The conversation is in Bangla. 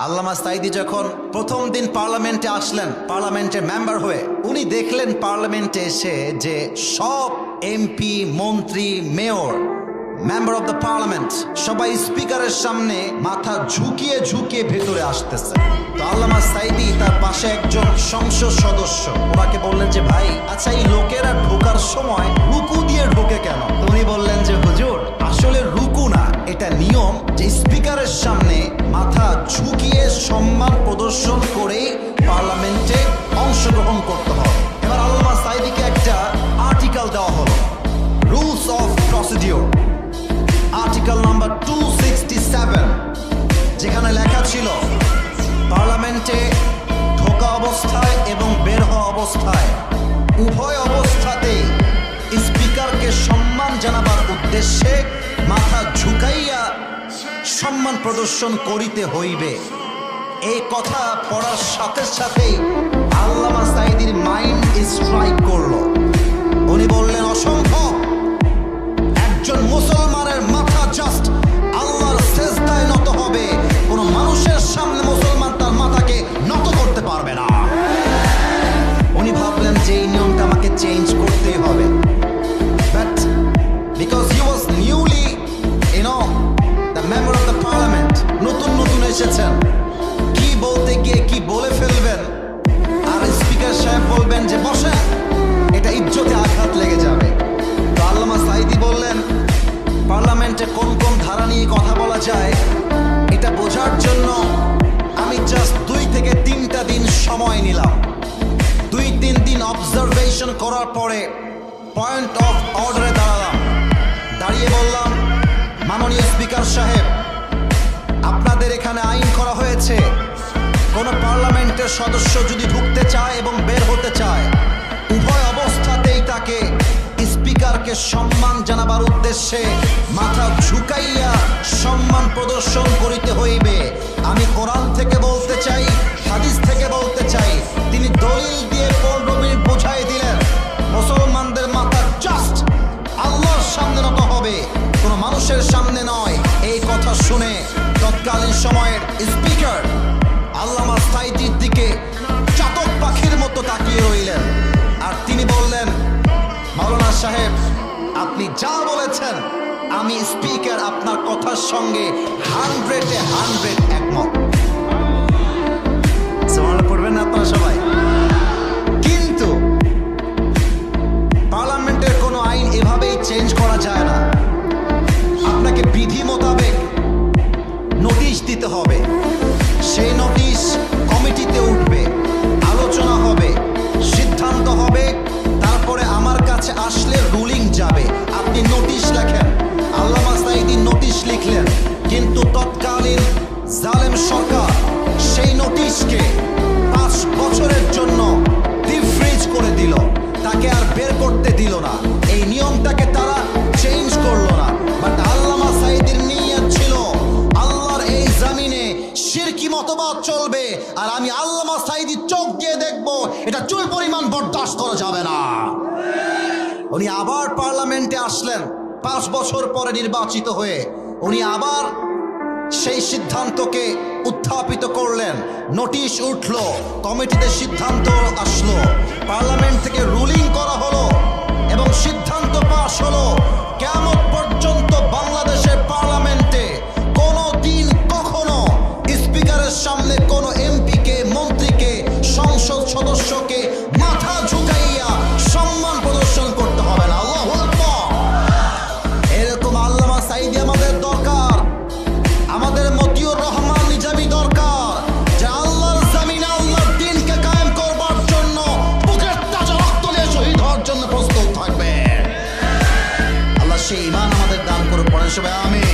আল্লামা সাঈদী যখন প্রথম দিন পার্লামেন্টে আসলেন, পার্লামেন্টের মেম্বার হয়ে, উনি দেখলেন পার্লামেন্টে এসে যে সব এমপি, মন্ত্রী, mayor, member of the parliament সবাই স্পিকারের সামনে মাথা ঝুঁকিয়ে ঝুঁকিয়ে ভেতরে আসতেছে। তো আল্লামা সাঈদী তার পাশে একজন সংসদ সদস্য, ওনাকে বললেন যে ভাই, আচ্ছা এই লোকেরা ঢোকার সময় রুকু দিয়ে ঢোকে কেন? তো উনি বললেন যে হুজুর, আসলে রুকু না, এটা নিয়ম যে স্পিকারের সামনে মাথা ঝুঁকিয়ে সম্মান প্রদর্শন করে পার্লামেন্টে অংশগ্রহণ করতে হবে। এবার আল্লামা সাঈদীকে একটা আর্টিকেল দেওয়া হলো, rules of procedure, article number 267, যেখানে লেখা ছিল পার্লামেন্টে ঢোকা অবস্থায় এবং বের হওয়া অবস্থায় উভয় অবস্থাতেই স্পিকারকে সম্মান জানাবার উদ্দেশ্যে মাথা ঝুঁকাইয়া সম্মান প্রদর্শন করিতে হইবে। এই কথা পড়ার সাথে সাথেই আল্লামা সাঈদীর মাইন্ড স্ট্রাইক করলো। উনি বললেন, অসম্ভব, একজন মুসলমানের মাথা জাস্ট আল্লাহর সেজদায় নত হবে, কোনো মানুষের সামনে মুসলমান তার মাথাকে নত করতে পারবে না। উনি ভাবলেন যে এই নিয়মটা আমাকে চেঞ্জ করতেই হবে, but because he was newly the member of the parliament, নতুন নতুন এসেছেন, কি বলতে গিয়ে কি বলে ফেলবেন, আর স্পিকার সাহেব বলবেন যে বসেন, এটা ইজ্জতে আঘাত লেগে যাবে। তো আল্লামা সাঈদী বললেন, পার্লামেন্টে কোন কোন ধারা নিয়ে কথা বলা যায় এটা বোঝার জন্য আমি জাস্ট 2 থেকে 3টা দিন সময় নিলাম। 2-3 দিন অবজারভেশন করার পরে পয়েন্ট অফ অর্ডারে দাঁড়ালাম, দাঁড়িয়ে বললাম, মাননীয় স্পিকার সাহেব, আপনাদের এখানে আইন করা হয়েছে, কোন পার্লামেন্টের সদস্য যদি ঢুকতে চায় এবং বের হতে চায়, উভয় অবস্থাতেই তাকে স্পিকারকে সম্মান জানাবার উদ্দেশ্যে মাথা ঝুঁকাইয়া সম্মান প্রদর্শন করিতে হইবে। আমি কোরআন থেকে বলতে চাই, হাদিস থেকে বলতে চাই, তিনি দলিল দিয়ে 15 মিনিট বুঝাই দিলেন, মুসলমানদের মাথা জাস্ট আল্লাহর সামনে নত হবে, কোনো মানুষের সামনে নয়। এই কথা শুনে তৎকালীন সময়ের স্পিকার আল্লামা সাঈদীর দিকে চাতক পাখির মতো তাকিয়ে রইলেন, আর তিনি বললেন, মাওলানা সাহেব, আপনি যা বলেছেন আমি স্পিকার আপনার কথার সঙ্গে 100-এ 100 একমত। সুবহানাল্লাহ পড়বেন না আপনারা সবাই? কিন্তু পার্লামেন্টের কোনো আইন এভাবেই চেঞ্জ করা যায় না, আপনাকে বিধি মোতাবেক নোটিশ দিতে হবে, সেই নোটিশ কমিটিতে উঠবে, আলোচনা হবে, সিদ্ধান্ত হবে, তারপরে আমার কাছে আসলে রুলিং যাবে। আপনি নোটিশ লেখেন, আল্লামা সাঈদী নোটিশ লিখলেন, কিন্তু তৎকালীন জালেম সরকার সেই নোটিশকে 5 বছরের জন্য ডিফ্রিজ করে দিল, তাকে আর বের করতে দিল না। এই নিয়মটাকে তারা চেঞ্জ করলো না, বাট আল্লামা সাঈদীর নিয়ত ছিল আল্লাহর এই জমিনে শিরকি মতবাদ চলবে, আর আমি আল্লামা সাঈদী চোখ দিয়ে দেখবো, এটা চুল পরিমাণ বরদাস্ত করা যাবে না। উনি আবার পার্লামেন্টে আসলেন 5 বছর পরে নির্বাচিত হয়ে, উনি আবার সেই সিদ্ধান্তকে উত্থাপিত করলেন, নোটিশ উঠলো, কমিটিতে সিদ্ধান্ত আসলো, পার্লামেন্ট থেকে রুলিং করা হলো এবং সিদ্ধান্ত পাস হলো, কিয়ামত পর্যন্ত বাংলাদেশের পার্লামেন্টে কোনো দিন কখনো স্পিকারের সামনে কোনো এমপিকে, মন্ত্রীকে, সংসদ সদস্যকে মাথা ঝুঁকাইয়া সম্মান প্রদর্শন করতে হবে না। আল্লাহু আকবার। এরকম আল্লামা সাঈদী আমাদের দরকার, আমাদের মতিউর রহমান নিজামী দরকার, যে আল্লাহর জমিনে আল্লাহর দ্বীনকে কায়েম করবার জন্য বুকের তাজা রক্ত দিয়ে শহীদ হওয়ার জন্য প্রস্তুত থাকবে। আল্লাহ সেই ঈমান আমাদের দান করুন, পড়েন সবাই আমিন।